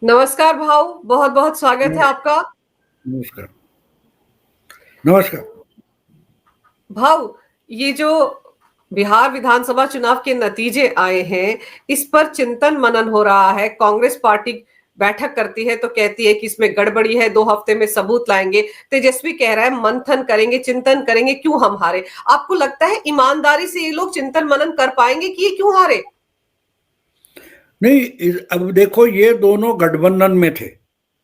नमस्कार भाऊ, बहुत बहुत स्वागत है आपका। नमस्कार। नमस्कार। भाऊ, ये जो बिहार विधानसभा चुनाव के नतीजे आए हैं, इस पर चिंतन मनन हो रहा है। कांग्रेस पार्टी बैठक करती है तो कहती है कि इसमें गड़बड़ी है, 2 हफ्ते में सबूत लाएंगे। तेजस्वी कह रहा है मंथन करेंगे, चिंतन करेंगे, क्यों हम हारे। आपको लगता है ईमानदारी से ये लोग चिंतन मनन कर पाएंगे कि ये क्यों हारे। नहीं, अब देखो, ये दोनों गठबंधन में थे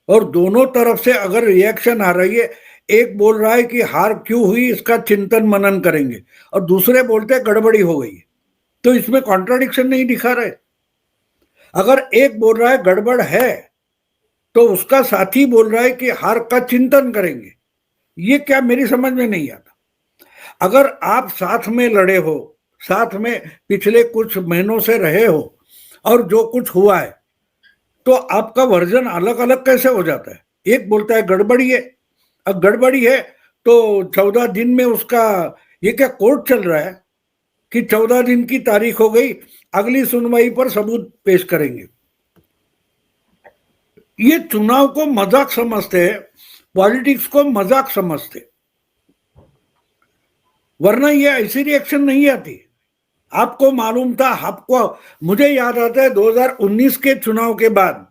और दोनों तरफ से अगर रिएक्शन आ रही है, एक बोल रहा है कि हार क्यों हुई इसका चिंतन मनन करेंगे और दूसरे बोलते हैं गड़बड़ी हो गई, तो इसमें कॉन्ट्राडिक्शन नहीं दिखा रहे। अगर एक बोल रहा है गड़बड़ है तो उसका साथी बोल रहा है कि हार का चिंतन करेंगे, ये क्या मेरी समझ में नहीं आता। अगर आप साथ में लड़े हो, साथ में पिछले कुछ महीनों से रहे हो और जो कुछ हुआ है, तो आपका वर्जन अलग अलग कैसे हो जाता है। एक बोलता है गड़बड़ी है, अब गड़बड़ी है तो 14 दिन में उसका, ये क्या कोर्ट चल रहा है कि 14 दिन की तारीख हो गई, अगली सुनवाई पर सबूत पेश करेंगे। ये चुनाव को मजाक समझते हैं, पॉलिटिक्स को मजाक समझते, वरना ये ऐसी रिएक्शन नहीं आती। आपको मालूम था, आपको, मुझे याद आता है 2019 के चुनाव के बाद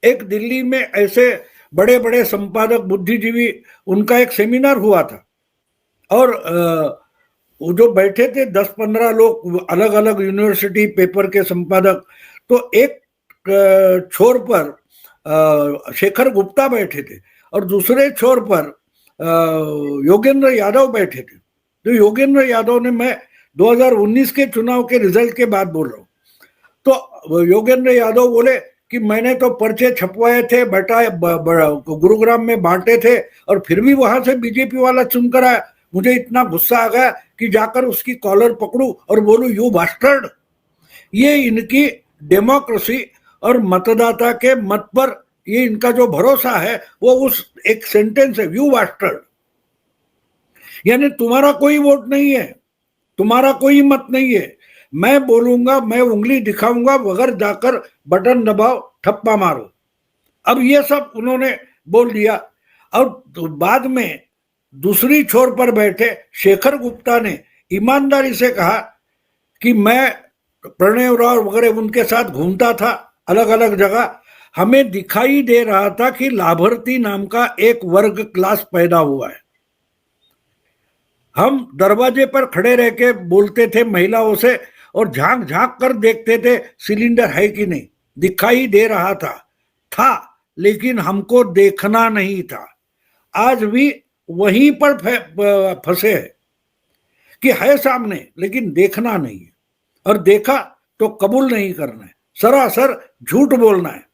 एक दिल्ली में ऐसे बड़े बड़े संपादक बुद्धिजीवी, उनका एक सेमिनार हुआ था और वो जो बैठे थे 10-15 लोग, अलग अलग यूनिवर्सिटी पेपर के संपादक, तो एक छोर पर शेखर गुप्ता बैठे थे और दूसरे छोर पर योगेंद्र यादव बैठे थे। तो योगेंद्र यादव ने, मैं 2019 के चुनाव के रिजल्ट के बाद बोल रहा हूँ, तो योगेंद्र यादव बोले कि मैंने तो पर्चे छपवाए थे, गुरुग्राम में बांटे थे और फिर भी वहां से बीजेपी वाला चुनकर आया। मुझे इतना गुस्सा आ गया कि जाकर उसकी कॉलर पकड़ू और बोलू यू बास्टर्ड। ये इनकी डेमोक्रेसी और मतदाता के मत पर ये इनका जो भरोसा है वो उस एक सेंटेंस है, यू बास्टर्ड। यानी तुम्हारा कोई वोट नहीं है, तुम्हारा कोई मत नहीं है, मैं बोलूंगा, मैं उंगली दिखाऊंगा, बगैर जाकर बटन दबाओ, ठप्पा मारो। अब ये सब उन्होंने बोल दिया। और तो बाद में दूसरी छोर पर बैठे शेखर गुप्ता ने ईमानदारी से कहा कि मैं प्रणय राव वगैरह उनके साथ घूमता था अलग अलग जगह, हमें दिखाई दे रहा था कि लाभार्थी नाम का एक वर्ग क्लास पैदा हुआ है। हम दरवाजे पर खड़े रह के बोलते थे महिलाओं से और झांक झांक कर देखते थे सिलेंडर है कि नहीं, दिखाई दे रहा था लेकिन हमको देखना नहीं था। आज भी वहीं पर फंसे है कि है सामने लेकिन देखना नहीं है, और देखा तो कबूल नहीं करना है, सरासर झूठ बोलना है।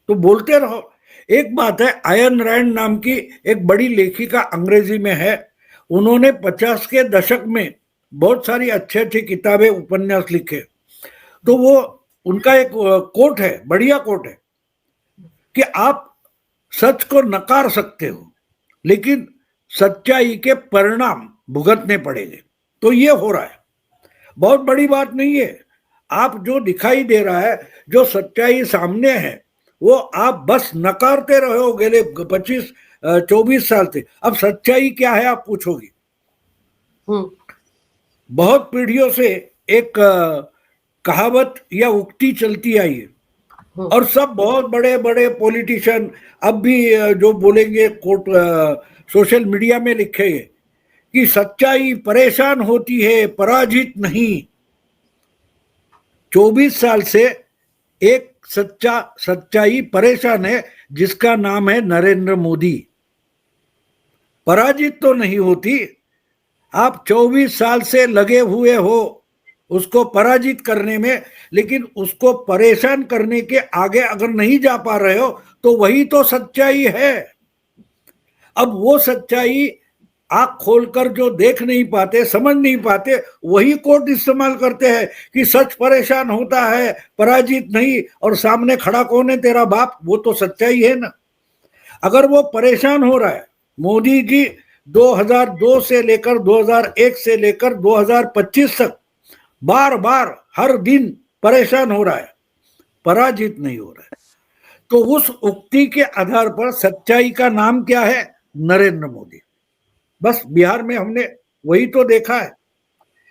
तो बोलते रहो। एक बात है, आयन रैंड नाम की एक बड़ी लेखिका अंग्रेजी में है, उन्होंने 50 के दशक में बहुत सारी अच्छी अच्छी किताबें, उपन्यास लिखे। तो वो उनका एक कोट है, बढ़िया कोट है, कि आप सच को नकार सकते हो लेकिन सच्चाई के परिणाम भुगतने पड़ेंगे। तो ये हो रहा है, बहुत बड़ी बात नहीं है। आप जो दिखाई दे रहा है, जो सच्चाई सामने है, वो आप बस नकारते रहे हो गेले 25-24 साल से। अब सच्चाई क्या है आप पूछोगी। बहुत पीढ़ियों से एक कहावत या उक्ति चलती आई है और सब बहुत बड़े बड़े पॉलिटिशियन अब भी जो बोलेंगे, कोर्ट सोशल मीडिया में लिखे कि सच्चाई परेशान होती है, पराजित नहीं। 24 साल से एक सच्चाई परेशान है, जिसका नाम है नरेंद्र मोदी। पराजित तो नहीं होती। आप 24 साल से लगे हुए हो उसको पराजित करने में, लेकिन उसको परेशान करने के आगे अगर नहीं जा पा रहे हो तो वही तो सच्चाई है। अब वो सच्चाई आंख खोलकर जो देख नहीं पाते, समझ नहीं पाते, वही कोर्ट इस्तेमाल करते हैं कि सच परेशान होता है, पराजित नहीं। और सामने खड़ा कौन है? तेरा बाप। वो तो सच्चाई है ना। अगर वो परेशान हो रहा है, मोदी जी 2002 से लेकर 2001 से लेकर 2025 तक बार बार हर दिन परेशान हो रहा है, पराजित नहीं हो रहा है, तो उस उक्ति के आधार पर सच्चाई का नाम क्या है? नरेंद्र मोदी। बस बिहार में हमने वही तो देखा है।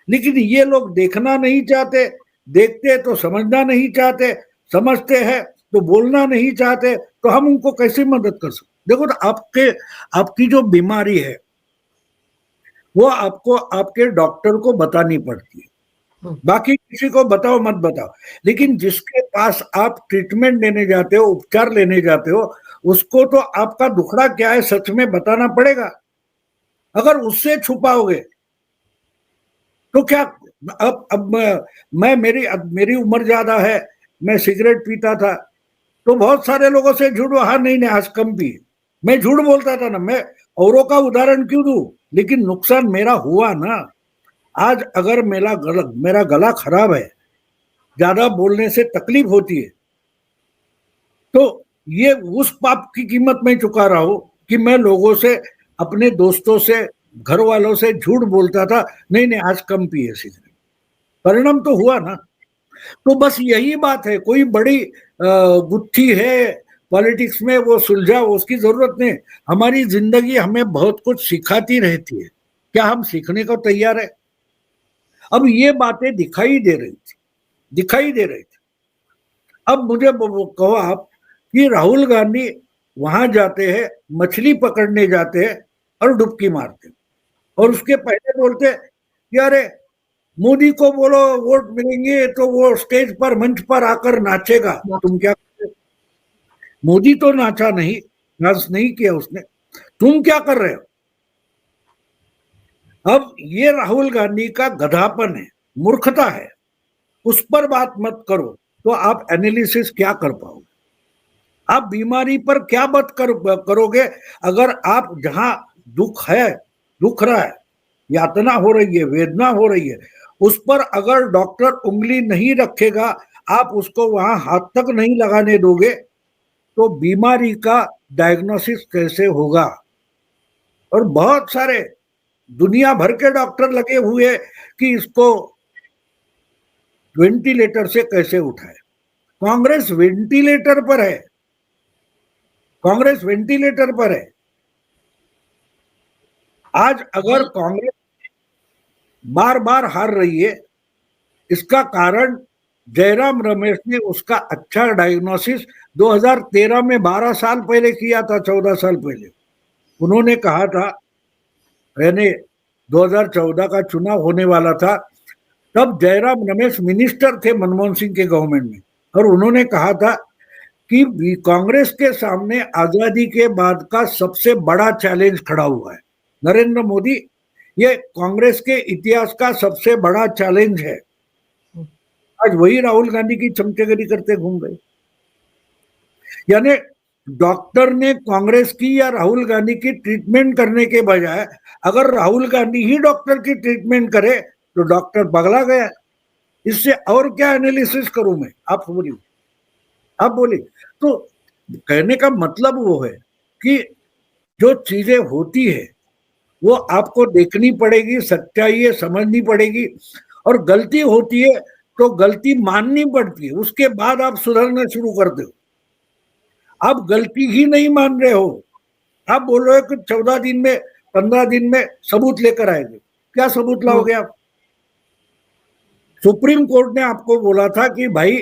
लेकिन ये लोग देखना नहीं चाहते, देखते तो समझना नहीं चाहते, समझते हैं तो बोलना नहीं चाहते, तो हम उनको कैसे मदद कर सकते? देखो तो आपकी जो बीमारी है वो आपको आपके डॉक्टर को बतानी पड़ती है, बाकी किसी को बताओ मत बताओ। लेकिन जिसके पास आप ट्रीटमेंट लेने जाते हो, उपचार लेने जाते हो, उसको तो आपका दुखड़ा क्या है सच में बताना पड़ेगा। अगर उससे छुपाओगे तो क्या? अब मैं मेरी उम्र ज्यादा है, मैं सिगरेट पीता था तो बहुत सारे लोगों से झूठ, हाँ नहीं आज कम पी, मैं झूठ बोलता था ना, मैं औरों का उदाहरण क्यों दूं? लेकिन नुकसान मेरा हुआ ना। आज अगर मेरा गला खराब है, ज्यादा बोलने से तकलीफ होती है, तो ये उस पाप की कीमत मैं चुका रहा हूं कि मैं लोगों से, अपने दोस्तों से, घर वालों से झूठ बोलता था, नहीं आज कम पिए सिगरेट। परिणाम तो हुआ ना। तो बस यही बात है, कोई बड़ी गुत्थी है पॉलिटिक्स में वो सुलझा, उसकी जरूरत नहीं। हमारी जिंदगी हमें बहुत कुछ सिखाती रहती है, क्या हम सीखने को तैयार है? अब ये बातें दिखाई दे रही थी। अब मुझे कहो आप कि राहुल गांधी वहां जाते हैं, मछली पकड़ने जाते हैं और डुबकी मारते हैं, और उसके पहले बोलते हैं कि अरे मोदी को बोलो वोट मिलेंगे तो वो स्टेज पर, मंच पर आकर नाचेगा। तुम क्या कर रहे हो? मोदी तो नाचा नहीं, डांस नहीं किया उसने, तुम क्या कर रहे हो? अब ये राहुल गांधी का गधापन है, मूर्खता है, उस पर बात मत करो तो आप एनालिसिस क्या कर पाओगे? आप बीमारी पर क्या बात करोगे? अगर आप जहां दुख रहा है, यातना हो रही है, वेदना हो रही है, उस पर अगर डॉक्टर उंगली नहीं रखेगा, आप उसको वहां हाथ तक नहीं लगाने दोगे, तो बीमारी का डायग्नोसिस कैसे होगा? और बहुत सारे दुनिया भर के डॉक्टर लगे हुए कि इसको वेंटिलेटर से कैसे उठाए। कांग्रेस वेंटिलेटर पर है, आज अगर कांग्रेस बार बार हार रही है, इसका कारण जयराम रमेश ने उसका अच्छा डायग्नोसिस 2013 में 12 साल पहले किया था, 14 साल पहले। उन्होंने कहा था, यानी 2014 का चुनाव होने वाला था, तब जयराम रमेश मिनिस्टर थे मनमोहन सिंह के गवर्नमेंट में, और उन्होंने कहा था कि कांग्रेस के सामने आजादी के बाद का सबसे बड़ा चैलेंज खड़ा हुआ है नरेंद्र मोदी, ये कांग्रेस के इतिहास का सबसे बड़ा चैलेंज है। आज वही राहुल गांधी की चमचेगिरी करते घूम गए। यानी डॉक्टर ने कांग्रेस की या राहुल गांधी की ट्रीटमेंट करने के बजाय अगर राहुल गांधी ही डॉक्टर की ट्रीटमेंट करे तो डॉक्टर पगला गया। इससे और क्या एनालिसिस करूं मैं? आप बोलिए। तो कहने का मतलब वो है कि जो चीजें होती है वो आपको देखनी पड़ेगी, सच्चाई है समझनी पड़ेगी, और गलती होती है तो गलती माननी पड़ती है, उसके बाद आप सुधरना शुरू करते हो। आप गलती ही नहीं मान रहे हो, आप बोल रहे हो कि 14 दिन में 15 दिन में सबूत लेकर आएंगे। क्या सबूत लाओगे आप? सुप्रीम कोर्ट ने आपको बोला था कि भाई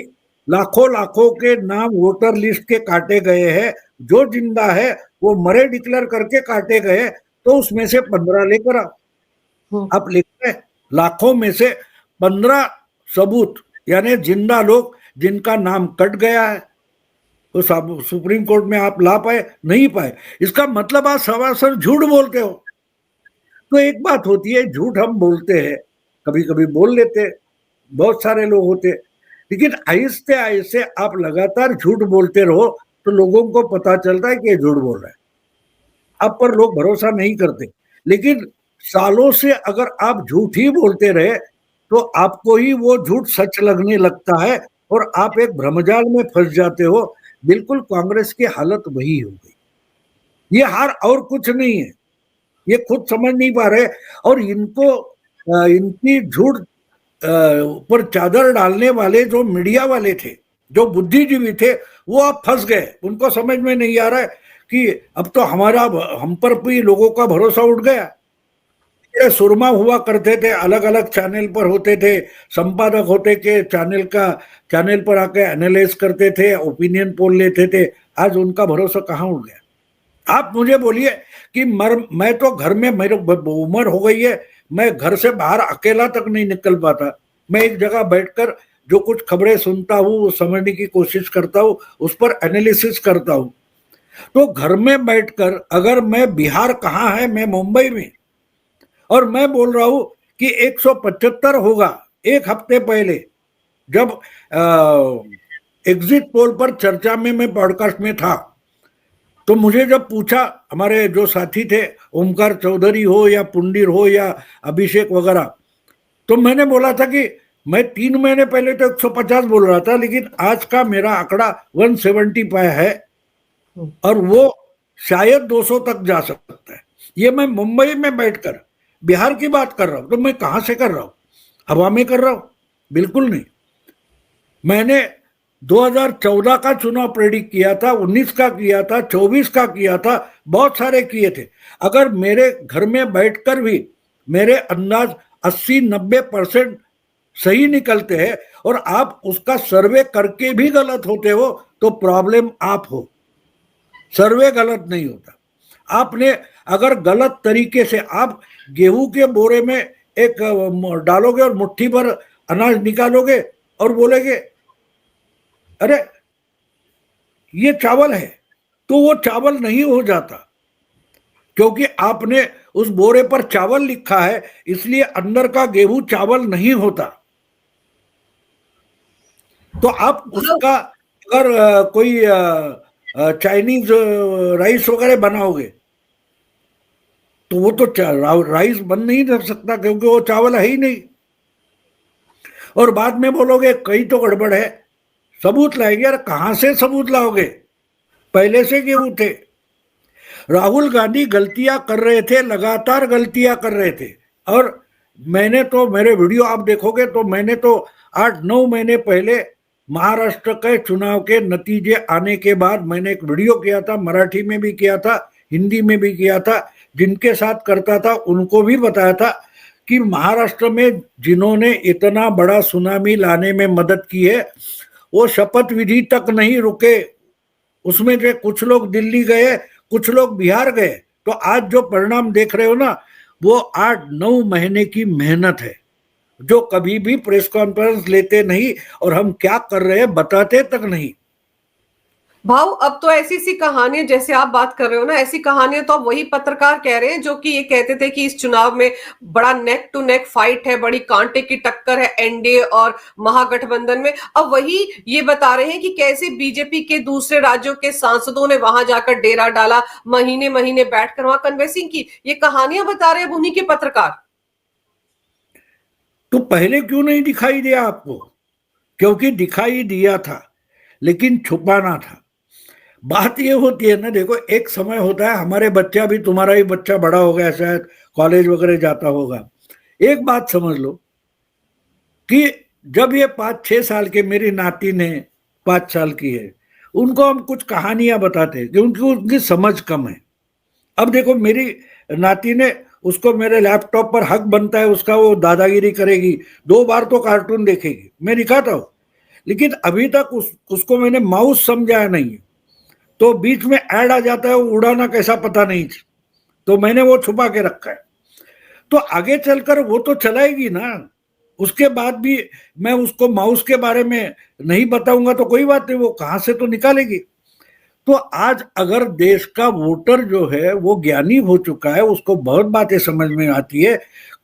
लाखों के नाम वोटर लिस्ट के काटे गए हैं, जो जिंदा है वो मरे डिक्लेयर करके काटे गए, तो उसमें से 15 लेकर आओ। आप लिखते हैं लाखों में से 15 सबूत, यानी जिंदा लोग जिनका नाम कट गया है, तो सुप्रीम कोर्ट में आप ला पाए? नहीं पाए। इसका मतलब आप सरासर झूठ बोलते हो। तो एक बात होती है, झूठ हम बोलते हैं, कभी कभी बोल लेते, बहुत सारे लोग होते, लेकिन आहिस्ते आहिस्ते आप लगातार झूठ बोलते रहो तो लोगों को पता चलता है कि ये झूठ बोल रहा है। आप पर लोग भरोसा नहीं करते, लेकिन सालों से अगर आप झूठ ही बोलते रहे तो आपको ही वो झूठ सच लगने लगता है और आप एक भ्रमजाल में फंस जाते हो। बिल्कुल कांग्रेस की हालत वही हो गई। ये हार और कुछ नहीं है, ये खुद समझ नहीं पा रहे, और इनको इनकी झूठ पर चादर डालने वाले जो मीडिया वाले थे जो बुद्धिजीवी थे वो अब फंस गए, उनको समझ में नहीं आ रहा है कि अब तो हम पर भी लोगों का भरोसा उठ गया। ये सुरमा हुआ करते थे, अलग अलग चैनल पर होते थे, संपादक होते के चैनल पर आके एनालाइज करते थे, ओपिनियन पोल लेते थे, आज उनका भरोसा कहाँ उड़ गया। आप मुझे बोलिए कि मैं तो घर में, मेरी उम्र हो गई है, मैं घर से बाहर अकेला तक नहीं निकल पाता। मैं एक जगह बैठकर जो कुछ खबरें सुनता हूँ, समझने की कोशिश करता हूँ, उस पर एनालिसिस करता हूँ। तो घर में बैठकर अगर मैं, बिहार कहाँ है, मैं मुंबई में, और मैं बोल रहा हूं कि 175 होगा। एक हफ्ते पहले जब एग्जिट पोल पर चर्चा में मैं पॉडकास्ट में था, तो मुझे जब पूछा, हमारे जो साथी थे, ओमकार चौधरी हो या पुंडीर हो या अभिषेक वगैरह, तो मैंने बोला था कि मैं 3 महीने पहले तो 150 बोल रहा था, लेकिन आज का मेरा आंकड़ा 175 है और वो शायद 200 तक जा सकता है। ये मैं मुंबई में बैठकर बिहार की बात कर रहा हूं। तो मैं कहां से कर रहा हूं? हवा में कर रहा हूं? बिल्कुल नहीं। मैंने 2014 का चुनाव प्रेडिक्ट किया था, 19 का किया था, 24 का किया था, बहुत सारे किए थे। अगर मेरे घर में बैठकर भी मेरे अंदाज 80-90% सही निकलते हैं और आप उसका सर्वे करके भी गलत होते हो, तो प्रॉब्लम आप हो, सर्वे गलत नहीं होता। आपने अगर गलत तरीके से आप गेहूं के बोरे में एक डालोगे और मुट्ठी भर अनाज निकालोगे और बोलेगे अरे ये चावल है, तो वो चावल नहीं हो जाता, क्योंकि आपने उस बोरे पर चावल लिखा है, इसलिए अंदर का गेहूं चावल नहीं होता। तो आप उसका अगर कोई चाइनीज राइस वगैरह बनाओगे, तो वो तो राइस बन नहीं कर सकता, क्योंकि वो चावल है ही नहीं। और बाद में बोलोगे कहीं तो गड़बड़ है, सबूत लाएंगे। यार कहां से सबूत लाओगे? पहले से गेहूं थे। राहुल गांधी गलतियां कर रहे थे, लगातार गलतियां कर रहे थे। और मैंने तो, मेरे वीडियो आप देखोगे तो मैंने तो 8-9 महीने पहले महाराष्ट्र के चुनाव के नतीजे आने के बाद मैंने एक वीडियो किया था, मराठी में भी किया था, हिंदी में भी किया था। जिनके साथ करता था उनको भी बताया था कि महाराष्ट्र में जिन्होंने इतना बड़ा सुनामी लाने में मदद की है, वो शपथ विधि तक नहीं रुके। उसमें जो कुछ लोग दिल्ली गए, कुछ लोग बिहार गए। तो आज जो परिणाम देख रहे हो ना, वो 8-9 महीने की मेहनत है, जो कभी भी प्रेस कॉन्फ्रेंस लेते नहीं और हम क्या कर रहे हैं बताते तक नहीं। भाव, अब तो ऐसी सी कहानियां जैसे आप बात कर रहे हो ना, ऐसी कहानियां तो अब वही पत्रकार कह रहे हैं जो कि ये कहते थे कि इस चुनाव में बड़ा नेक टू नेक फाइट है, बड़ी कांटे की टक्कर है एनडीए और महागठबंधन में। अब वही ये बता रहे हैं कि कैसे बीजेपी के दूसरे राज्यों के सांसदों ने वहां जाकर डेरा डाला, महीने महीने बैठकर वहां कन्वेंसिंग की। ये कहानियां बता रहे हैं उन्हीं के पत्रकार। तो पहले क्यों नहीं दिखाई दिया आपको? क्योंकि दिखाई दिया था, लेकिन छुपाना था। बात ये होती है ना, देखो एक समय होता है, हमारे बच्चा भी, तुम्हारा ही बच्चा बड़ा हो गया, शायद कॉलेज वगैरह जाता होगा। एक बात समझ लो कि जब ये 5-6 साल के, मेरी नाती ने 5 साल की है, उनको हम कुछ कहानियां बताते हैं क्योंकि उनकी समझ कम है। अब देखो मेरी नाती ने, उसको मेरे लैपटॉप पर हक बनता है उसका, वो दादागिरी करेगी, 2 बार तो कार्टून देखेगी, मैं दिखाता हूँ। लेकिन अभी तक उसको मैंने माउस समझाया नहीं है, तो बीच में ऐड आ जाता है, वो उड़ाना कैसा पता नहीं, तो मैंने वो छुपा के रखा है। तो आगे चलकर वो तो चलाएगी ना, उसके बाद भी मैं उसको माउस के बारे में नहीं बताऊंगा तो कोई बात नहीं, वो कहां से तो निकालेगी। तो आज अगर देश का वोटर जो है वो ज्ञानी हो चुका है, उसको बहुत बातें समझ में आती है।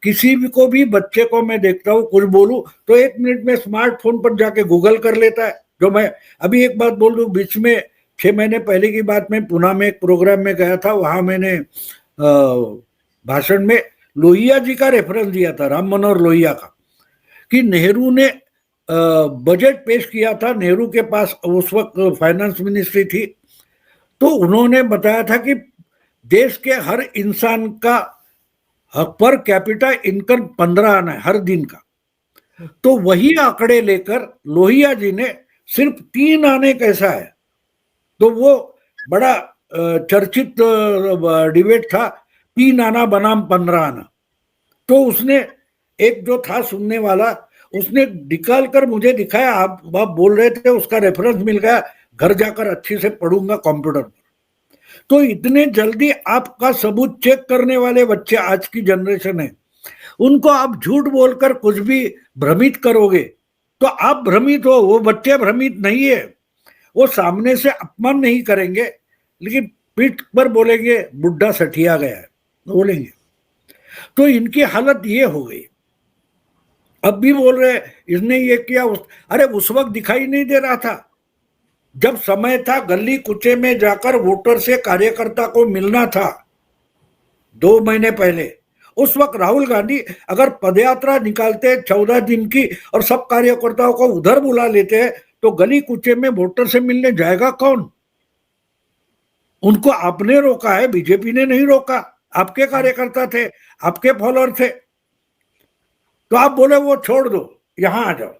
किसी भी को भी बच्चे को मैं देखता हूँ, कुछ बोलूं तो 1 मिनट में स्मार्टफोन पर जाके गूगल कर लेता है। जो मैं अभी एक बात बोल दूं, बीच में 6 महीने पहले की बात, में पुणे में एक प्रोग्राम में गया था, वहां मैंने भाषण में लोहिया जी का रेफरेंस दिया था, राम मनोहर लोहिया का, कि नेहरू ने बजट पेश किया था, नेहरू के पास उस वक्त फाइनेंस मिनिस्ट्री थी, तो उन्होंने बताया था कि देश के हर इंसान का पर कैपिटा इनकम 15 आना है हर दिन का। तो वही आंकड़े लेकर लोहिया जी ने सिर्फ 3 आने कैसा है। तो वो बड़ा चर्चित डिबेट था, 3 आना बनाम 15 आना। तो उसने एक जो था सुनने वाला, उसने निकाल कर मुझे दिखाया, आप बोल रहे थे, उसका रेफरेंस मिल गया, घर जाकर अच्छे से पढ़ूंगा कंप्यूटर पर। तो इतने जल्दी आपका सबूत चेक करने वाले बच्चे आज की जनरेशन है, उनको आप झूठ बोलकर कुछ भी भ्रमित करोगे तो आप भ्रमित हो, वो बच्चे भ्रमित नहीं है। वो सामने से अपमान नहीं करेंगे, लेकिन पीठ पर बोलेंगे बुढ़ा सठिया गया है, बोलेंगे। तो इनकी हालत ये हो गई। अब भी बोल रहे इसने ये किया, अरे उस वक्त दिखाई नहीं दे रहा था जब समय था गली कुचे में जाकर वोटर से कार्यकर्ता को मिलना था 2 महीने पहले। उस वक्त राहुल गांधी अगर पदयात्रा निकालते 14 दिन की और सब कार्यकर्ताओं को उधर बुला लेते हैं, तो गली कुचे में वोटर से मिलने जाएगा कौन? उनको आपने रोका है, बीजेपी ने नहीं रोका। आपके कार्यकर्ता थे, आपके फॉलोअर थे। तो आप बोले वो छोड़ दो, यहां आ जाओ,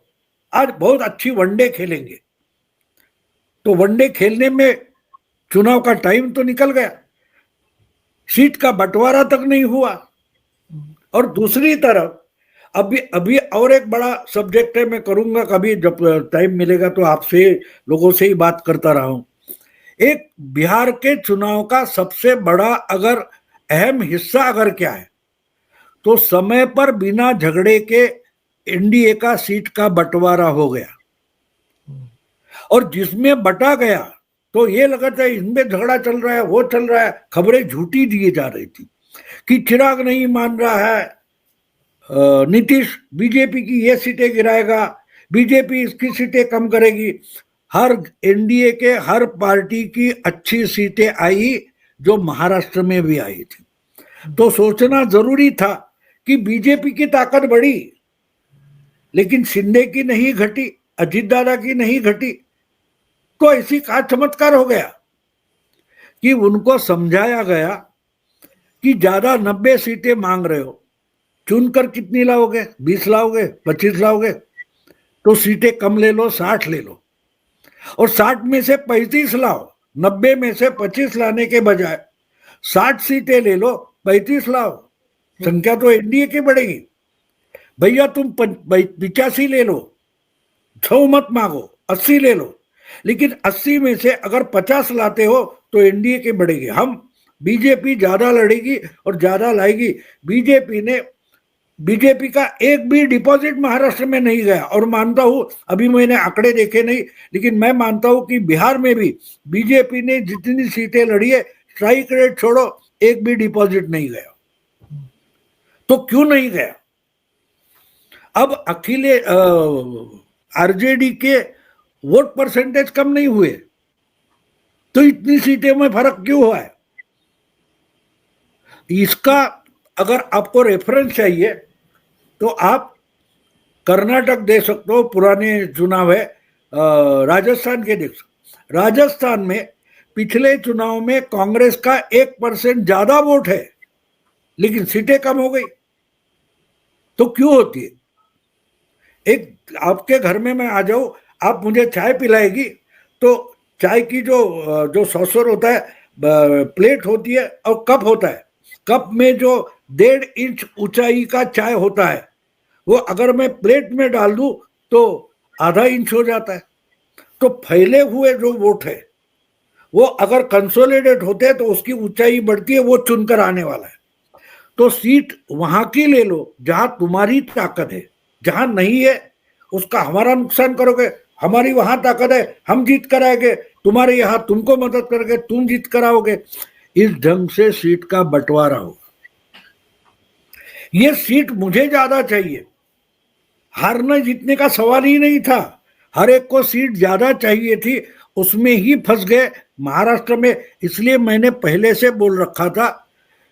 आज बहुत अच्छी वनडे खेलेंगे। तो वनडे खेलने में चुनाव का टाइम तो निकल गया, सीट का बंटवारा तक नहीं हुआ। और दूसरी तरफ अभी और एक बड़ा सब्जेक्ट है, मैं करूंगा कभी जब टाइम मिलेगा तो आपसे लोगों से ही बात करता रहा हूं। एक बिहार के चुनाव का सबसे बड़ा अगर अहम हिस्सा अगर क्या है, तो समय पर बिना झगड़े के एनडीए का सीट का बंटवारा हो गया। और जिसमें बटा गया तो ये लगा था इनमें झगड़ा चल रहा है, वो चल रहा है, खबरें झूठी दी जा रही थी कि चिराग नहीं मान रहा है, नीतीश बीजेपी की ये सीटें गिराएगा, बीजेपी इसकी सीटें कम करेगी। हर एनडीए के हर पार्टी की अच्छी सीटें आई, जो महाराष्ट्र में भी आई थी। तो सोचना जरूरी था कि बीजेपी की ताकत बढ़ी, लेकिन शिंदे की नहीं घटी, अजीत दादा की नहीं घटी। तो ऐसी का चमत्कार हो गया कि उनको समझाया गया कि ज्यादा 90 सीटें मांग रहे हो, चुनकर कितनी लाओगे? 20 लाओगे, 25 लाओगे? तो सीटें कम ले लो, 60 ले लो, और 60 में से 35 लाओ। 90 में से 25 लाने के बजाय 60 सीटें ले लो, 35 लाओ, संख्या तो एनडीए की बढ़ेगी। भैया तुम 85 ले लो, 100 मत मांगो, 80 ले लो, लेकिन 80 में से अगर 50 लाते हो तो एनडीए के बढ़ेगी। हम बीजेपी ज्यादा लड़ेगी और ज्यादा लाएगी। बीजेपी का एक भी डिपॉजिट महाराष्ट्र में नहीं गया। और मानता हूं, अभी मैंने आंकड़े देखे नहीं, लेकिन मैं मानता हूं कि बिहार में भी बीजेपी ने जितनी सीटें लड़ी है, स्ट्राइक रेट छोड़ो, एक भी डिपॉजिट नहीं गया। तो क्यों नहीं गया? अब आरजेडी के वोट परसेंटेज कम नहीं हुए, तो इतनी सीटें में फर्क क्यों हुआ है? इसका अगर आपको रेफरेंस चाहिए तो आप कर्नाटक दे सकते हो, पुराने चुनाव है, राजस्थान के देख सकते। राजस्थान में पिछले चुनाव में कांग्रेस का 1% ज्यादा वोट है, लेकिन सीटें कम हो गई। तो क्यों होती है? एक आपके घर में मैं आ जाऊं, आप मुझे चाय पिलाएगी, तो चाय की जो सॉसर होता है, प्लेट होती है और कप होता है, कप में जो 1.5 इंच ऊंचाई का चाय होता है, वो अगर मैं प्लेट में डाल दूं तो आधा इंच हो जाता है। तो फैले हुए जो वोट है वो अगर कंसोलिडेट होते हैं तो उसकी ऊंचाई बढ़ती है, वो चुनकर आने वाला है। तो सीट वहां की ले लो जहां तुम्हारी ताकत है, जहां नहीं है उसका हमारा नुकसान करोगे, हमारी वहां ताकत है, हम जीत कर आएंगे, तुम्हारे यहां तुमको मदद करेंगे, तुम जीत कर आओगे। इस ढंग से सीट का बंटवारा होगा। ये सीट मुझे ज्यादा चाहिए, हारना जीतने का सवाल ही नहीं था, हर एक को सीट ज्यादा चाहिए थी, उसमें ही फंस गए महाराष्ट्र में। इसलिए मैंने पहले से बोल रखा था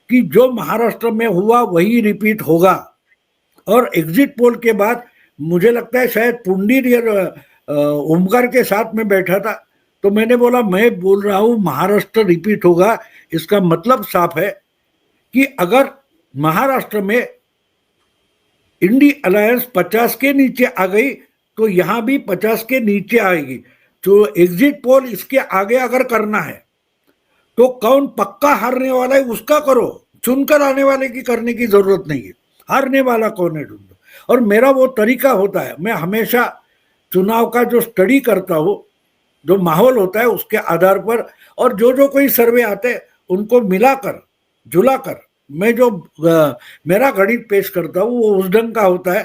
कि जो महाराष्ट्र में हुआ वही रिपीट होगा। और एग्जिट पोल के बाद मुझे लगता है शायद पुंडीर ओमकार के साथ में बैठा था, तो मैंने बोला मैं बोल रहा हूं महाराष्ट्र रिपीट होगा। इसका मतलब साफ है कि अगर महाराष्ट्र में इंडी अलायंस 50 के नीचे आ गई तो यहां भी 50 के नीचे आएगी। तो एग्जिट पोल इसके आगे अगर करना है तो कौन पक्का हारने वाला है उसका करो, चुनकर आने वाले की करने की जरूरत नहीं है। हारने वाला कौन है ढूंढो। और मेरा वो तरीका होता है, मैं हमेशा चुनाव का जो स्टडी करता हूं, जो माहौल होता है उसके आधार पर, और जो कोई सर्वे आते हैं उनको मिलाकर जुलाकर मैं जो मेरा गणित पेश करता हूं वो उस ढंग का होता है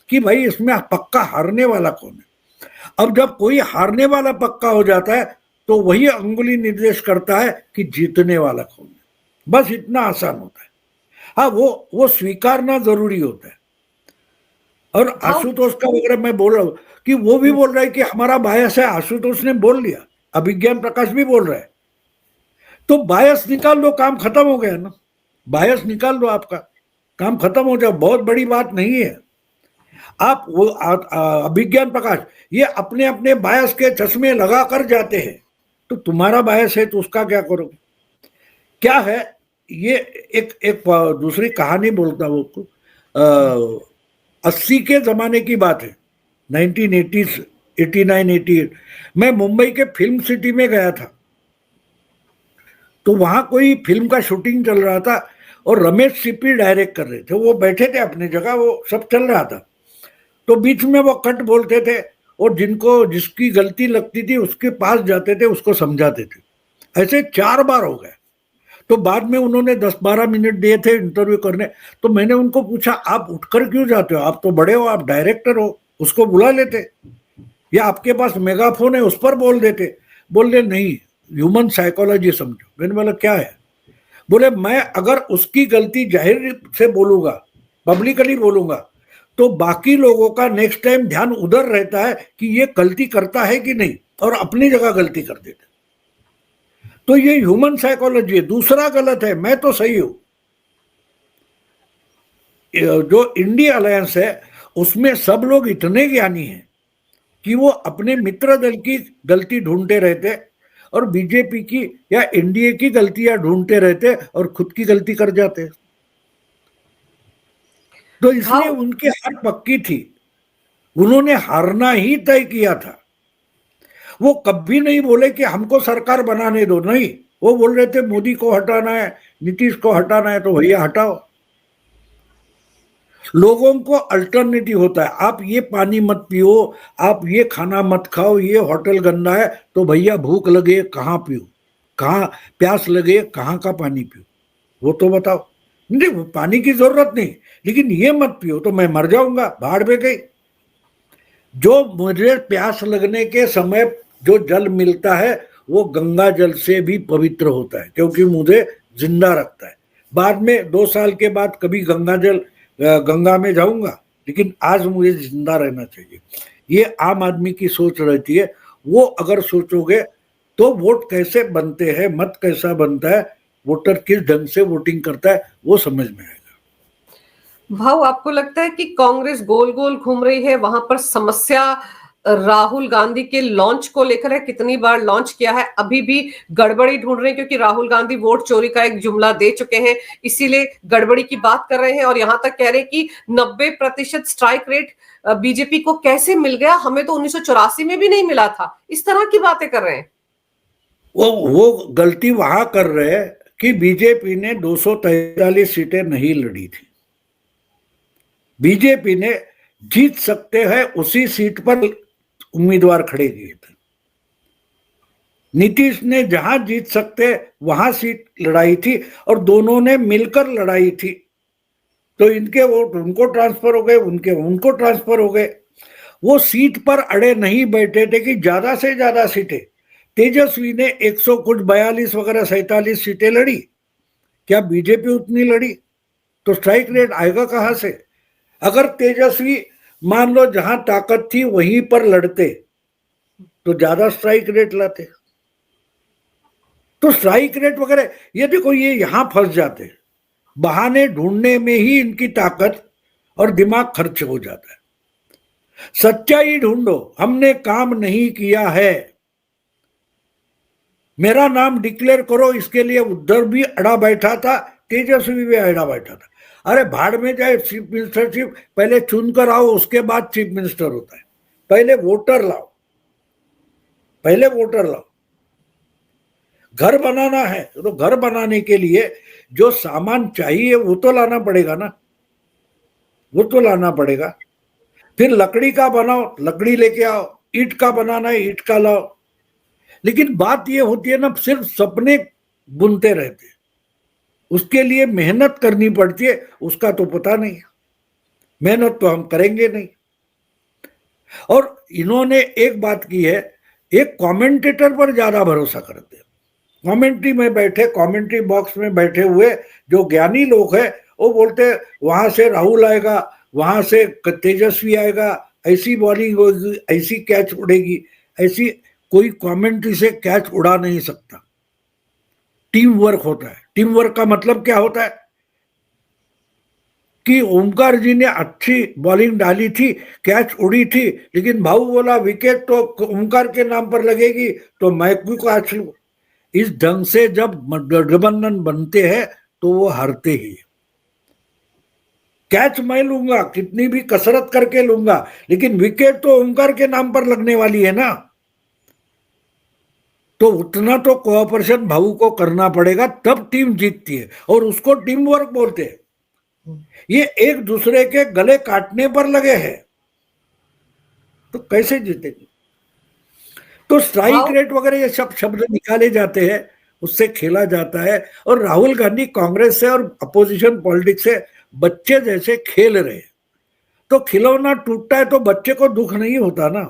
कि भाई इसमें पक्का हारने वाला कौन है। अब जब कोई हारने वाला पक्का हो जाता है तो वही अंगुली निर्देश करता है कि जीतने वाला कौन है। बस इतना आसान होता है। हाँ, वो स्वीकारना जरूरी होता है। और आशुतोष का वगैरह मैं बोल रहा हूं कि वो भी बोल रहा है कि हमारा बायस है, आशुतोष ने बोल लिया, अभिज्ञान प्रकाश भी बोल रहा है, तो बायस निकाल दो, काम खत्म हो गया ना। बायस निकाल दो, आपका काम खत्म हो जाए, बहुत बड़ी बात नहीं है। आप वो अभिज्ञान प्रकाश ये अपने अपने बायस के चश्मे लगा कर जाते हैं, तो तुम्हारा बायस है तो उसका क्या करोगे। क्या है ये, एक दूसरी कहानी बोलता हूँ आपको। 80 के जमाने की बात है, 1980s, 89, 88। मैं मुंबई के फिल्म सिटी में गया था, तो वहां कोई फिल्म का शूटिंग चल रहा था और रमेश सिप्पी डायरेक्ट कर रहे थे। वो बैठे थे अपनी जगह, वो सब चल रहा था, तो बीच में वो कट बोलते थे और जिसकी गलती लगती थी उसके पास जाते थे, उसको समझाते थे। ऐसे 4 बार हो गए। तो बाद में उन्होंने 10-12 मिनट दिए थे इंटरव्यू करने, तो मैंने उनको पूछा आप उठकर क्यों जाते हो, आप तो बड़े हो, आप डायरेक्टर हो, उसको बुला लेते, या आपके पास मेगाफोन है उस पर बोल देते। बोले नहीं, ह्यूमन साइकोलॉजी समझो। मैंने बोला क्या है। बोले मैं अगर उसकी गलती जाहिर से बोलूंगा, पब्लिकली बोलूंगा, तो बाकी लोगों का नेक्स्ट टाइम ध्यान उधर रहता है कि ये गलती करता है कि नहीं, और अपनी जगह गलती कर देते। तो ये ह्यूमन साइकोलॉजी है। दूसरा गलत है, मैं तो सही हूं। जो इंडिया अलायंस है उसमें सब लोग इतने ज्ञानी हैं कि वो अपने मित्र दल की गलती ढूंढते रहते और बीजेपी की या एनडीए की गलतियां ढूंढते रहते और खुद की गलती कर जाते। तो इसलिए उनकी हार पक्की थी, उन्होंने हारना ही तय किया था। वो कभी नहीं बोले कि हमको सरकार बनाने दो, नहीं, वो बोल रहे थे मोदी को हटाना है, नीतीश को हटाना है, तो भैया हटाओ। लोगों को अल्टरनेटिव होता है, आप ये पानी मत पियो, आप ये खाना मत खाओ, ये होटल गंदा है, तो भैया भूख लगे कहाँ पियो, कहाँ प्यास लगे कहाँ का पानी पियो, वो तो बताओ। नहीं, वो पानी की जरूरत नहीं, लेकिन ये मत पियो तो मैं मर जाऊंगा, भाड़ में गई। जो मुझे प्यास लगने के समय जो जल मिलता है वो गंगा जल से भी पवित्र होता है, क्योंकि मुझे जिंदा रखता है। बाद में 2 साल के बाद कभी गंगा में जाऊंगा, लेकिन आज मुझे जिंदा रहना चाहिए। ये आम आदमी की सोच रहती है। वो अगर सोचोगे तो वोट कैसे बनते हैं, मत कैसा बनता है, वोटर किस ढंग से वोटिंग करता है, वो समझ में आएगा। भाव, आपको लगता है कि कांग्रेस गोल गोल घूम रही है? वहां पर समस्या राहुल गांधी के लॉन्च को लेकर है, कितनी बार लॉन्च किया है, अभी भी गड़बड़ी ढूंढ रहे हैं, क्योंकि राहुल गांधी वोट चोरी का एक जुमला दे चुके हैं, इसीलिए गड़बड़ी की बात कर रहे हैं। और यहां तक कह रहे हैं कि 90% स्ट्राइक रेट बीजेपी को कैसे मिल गया, हमें तो 1984 में भी नहीं मिला था। इस तरह की बातें कर रहे हैं। वो गलती वहां कर रहे हैं कि बीजेपी ने 243 सीटें नहीं लड़ी थी। बीजेपी ने जीत सकते हैं उसी सीट पर उम्मीदवार खड़े किए थे। नीतीश ने जहां जीत सकते वहां सीट लड़ाई थी और दोनों ने मिलकर लड़ाई थी। तो इनके वोट उनको ट्रांसफर हो गए, उनके उनको ट्रांसफर हो गए। वो सीट पर अड़े नहीं बैठे थे कि ज्यादा से ज्यादा सीटें। तेजस्वी ने 100 कुछ 42 वगैरह 47 सीटें लड़ी, क्या बीजेपी उतनी लड़ी? तो स्ट्राइक रेट आएगा कहां से? अगर तेजस्वी मान लो जहां ताकत थी वहीं पर लड़ते तो ज्यादा स्ट्राइक रेट लाते। तो स्ट्राइक रेट वगैरह ये देखो, ये यहां फंस जाते, बहाने ढूंढने में ही इनकी ताकत और दिमाग खर्च हो जाता है। सच्चाई ढूंढो, हमने काम नहीं किया है, मेरा नाम डिक्लेयर करो, इसके लिए उद्धव भी अड़ा बैठा था, तेजस्वी भी अड़ा बैठा था। अरे भाड़ में जाए चीफ मिनिस्टरशिप, पहले चुनकर आओ, उसके बाद चीफ मिनिस्टर होता है। पहले वोटर लाओ, पहले वोटर लाओ। घर बनाना है तो घर बनाने के लिए जो सामान चाहिए वो तो लाना पड़ेगा ना, वो तो लाना पड़ेगा। फिर लकड़ी का बनाओ, लकड़ी लेके आओ, ईंट का बनाना है ईंट का लाओ। लेकिन बात ये होती है ना, सिर्फ सपने बुनते रहते, उसके लिए मेहनत करनी पड़ती है, उसका तो पता नहीं। मेहनत तो हम करेंगे नहीं। और इन्होंने एक बात की है, एक कमेंटेटर पर ज्यादा भरोसा करते हैं। कमेंट्री में बैठे, कमेंट्री बॉक्स में बैठे हुए जो ज्ञानी लोग हैं वो बोलते हैं वहां से राहुल आएगा, वहां से तेजस्वी आएगा, ऐसी बॉलिंग होगी, ऐसी कैच उड़ेगी, ऐसी। कोई कमेंट्री से कैच उड़ा नहीं सकता। टीम वर्क होता है। टीम वर्क का मतलब क्या होता है कि ओमकार जी ने अच्छी बॉलिंग डाली थी, कैच उड़ी थी, लेकिन भाऊ बोला विकेट तो ओमकार के नाम पर लगेगी तो मैं क्यों कैच लूं। इस ढंग से जब गठबंधन बनते हैं तो वो हारते ही। कैच मैं लूंगा, कितनी भी कसरत करके लूंगा, लेकिन विकेट तो ओमकार के नाम पर लगने वाली है ना, तो उतना तो कोऑपरेशन भाऊ को करना पड़ेगा, तब टीम जीतती है, और उसको टीम वर्क बोलते हैं। ये एक दूसरे के गले काटने पर लगे हैं तो कैसे जीतेंगे। तो स्ट्राइक भाव रेट वगैरह ये सब शब्द निकाले जाते हैं, उससे खेला जाता है। और राहुल गांधी कांग्रेस से और अपोजिशन पॉलिटिक्स से बच्चे जैसे खेल रहे हैं। तो खिलौना टूटता है तो बच्चे को दुख नहीं होता ना।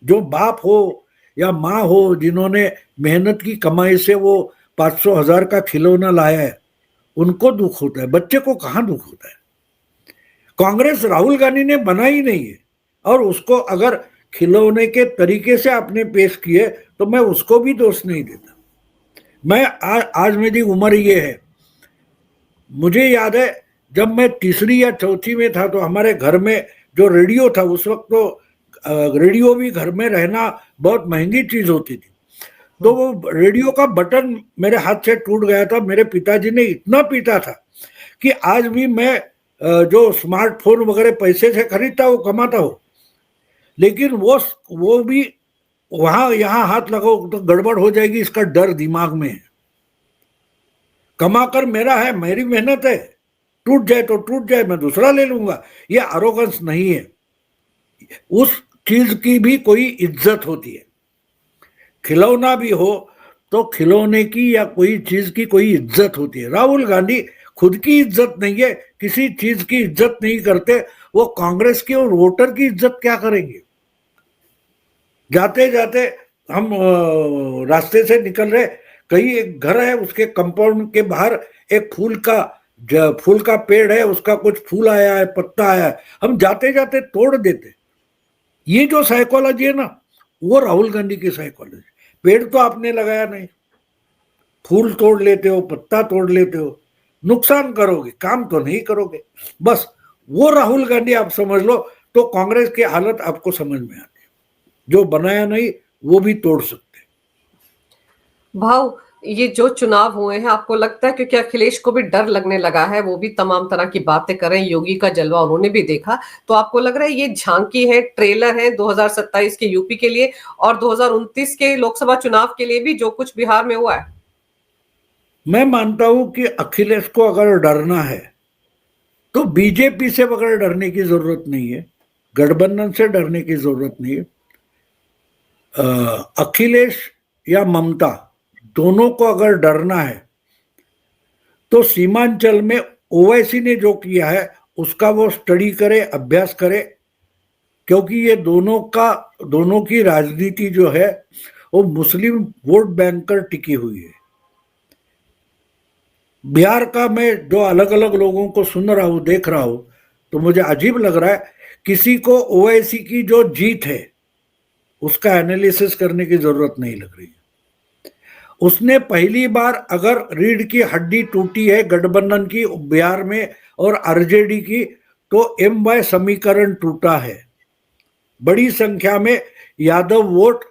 जो बाप हो या माँ हो जिन्होंने मेहनत की कमाई से वो 500,000 का खिलौना लाया है, उनको दुख होता है, बच्चे को कहाँ दुख होता है। कांग्रेस राहुल गांधी ने बनाई नहीं है, और उसको अगर खिलौने के तरीके से आपने पेश किए तो मैं उसको भी दोष नहीं देता। मैं आज मेरी उम्र ये है, मुझे याद है जब मैं तीसरी या चौथी में था तो हमारे घर में जो रेडियो था, उस वक्त तो रेडियो भी घर में रहना बहुत महंगी चीज होती थी। तो वो रेडियो का बटन मेरे हाथ से टूट गया था। मेरे पिताजी ने इतना पीटा था कि आज भी मैं जो स्मार्टफोन वगैरह पैसे से खरीदता हो, कमाता हो, लेकिन वो भी वहां यहाँ हाथ लगाओ तो गड़बड़ हो जाएगी, इसका डर दिमाग में है। कमाकर मेरा है, मेरी मेहनत है, टूट जाए तो टूट जाए, मैं दूसरा ले लूंगा, ये अरोगेंस नहीं है। उस चीज की भी कोई इज्जत होती है। खिलौना भी हो तो खिलौने की या कोई चीज की कोई इज्जत होती है। राहुल गांधी खुद की इज्जत नहीं है, किसी चीज की इज्जत नहीं करते, वो कांग्रेस की और वोटर की इज्जत क्या करेंगे। जाते जाते हम रास्ते से निकल रहे, कहीं एक घर है, उसके कंपाउंड के बाहर एक फूल का पेड़ है, उसका कुछ फूल आया है, पत्ता आया है, हम जाते जाते तोड़ देते। ये जो साइकोलॉजी है ना, वो राहुल गांधी की साइकोलॉजी। पेड़ तो आपने लगाया नहीं, फूल तोड़ लेते हो, पत्ता तोड़ लेते हो, नुकसान करोगे, काम तो नहीं करोगे। बस वो राहुल गांधी आप समझ लो, तो कांग्रेस की हालत आपको समझ में आती है। जो बनाया नहीं वो भी तोड़ सकते। भाव ये जो चुनाव हुए हैं, आपको लगता है क्योंकि अखिलेश को भी डर लगने लगा है, वो भी तमाम तरह की बातें कर रहे हैं, योगी का जलवा उन्होंने भी देखा, तो आपको लग रहा है ये झांकी है, ट्रेलर है 2027 के यूपी के लिए और 2029 के लोकसभा चुनाव के लिए भी, जो कुछ बिहार में हुआ है? मैं मानता हूं कि अखिलेश को अगर डरना है तो बीजेपी से बगैर डरने की जरूरत नहीं है, गठबंधन से डरने की जरूरत नहीं है। अखिलेश या ममता दोनों को अगर डरना है तो सीमांचल में ओवैसी ने जो किया है उसका वो स्टडी करे, अभ्यास करे, क्योंकि ये दोनों की राजनीति जो है वो मुस्लिम वोट बैंक पर टिकी हुई है। बिहार का मैं जो अलग अलग लोगों को सुन रहा हूँ, देख रहा हूँ, तो मुझे अजीब लग रहा है। किसी को ओवैसी की जो जीत है उसका एनालिसिस करने की जरूरत नहीं लग रही है। उसने पहली बार, अगर रीढ़ की हड्डी टूटी है गठबंधन की बिहार में और आरजेडी की, तो एमवाय समीकरण टूटा है। बड़ी संख्या में यादव वोट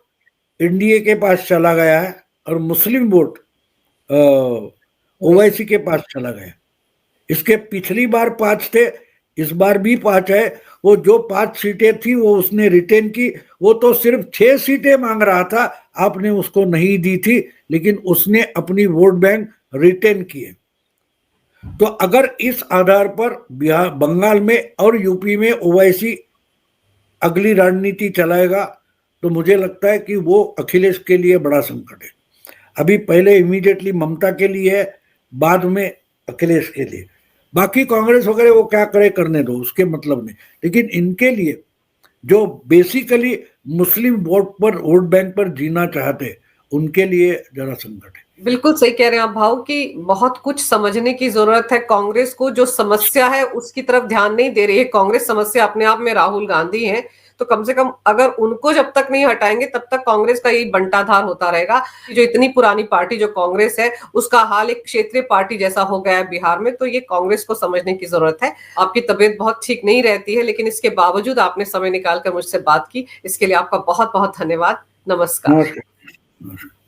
एनडीए के पास चला गया है और मुस्लिम वोट ओवैसी के पास चला गया। इसके पिछली बार 5 थे, इस बार भी 5 है। वो जो 5 सीटें थी वो उसने रिटेन की, वो तो सिर्फ 6 सीटें मांग रहा था, आपने उसको नहीं दी थी, लेकिन उसने अपनी वोट बैंक रिटेन किए। तो अगर इस आधार पर बिहार, बंगाल में और यूपी में ओवैसी अगली रणनीति चलाएगा तो मुझे लगता है कि वो अखिलेश के लिए बड़ा संकट है। अभी पहले इमीडिएटली ममता के लिए है, बाद में अखिलेश के लिए। बाकी कांग्रेस वगैरह वो क्या करे करने दो, उसके मतलब नहीं, लेकिन इनके लिए जो बेसिकली मुस्लिम वोट बैंक पर जीना चाहते, उनके लिए जरा संकट है। बिल्कुल सही कह रहे हैं आप भाव कि बहुत कुछ समझने की जरूरत है। कांग्रेस को जो समस्या है उसकी तरफ ध्यान नहीं दे रही है। कांग्रेस समस्या अपने आप में राहुल गांधी है, तो कम से कम अगर उनको जब तक नहीं हटाएंगे तब तक कांग्रेस का यही बंटाधार होता रहेगा। जो इतनी पुरानी पार्टी जो कांग्रेस है उसका हाल एक क्षेत्रीय पार्टी जैसा हो गया है बिहार में, तो ये कांग्रेस को समझने की जरूरत है। आपकी तबीयत बहुत ठीक नहीं रहती है, लेकिन इसके बावजूद आपने समय निकालकर मुझसे बात की, इसके लिए आपका बहुत बहुत धन्यवाद। नमस्कार। नमस्कार।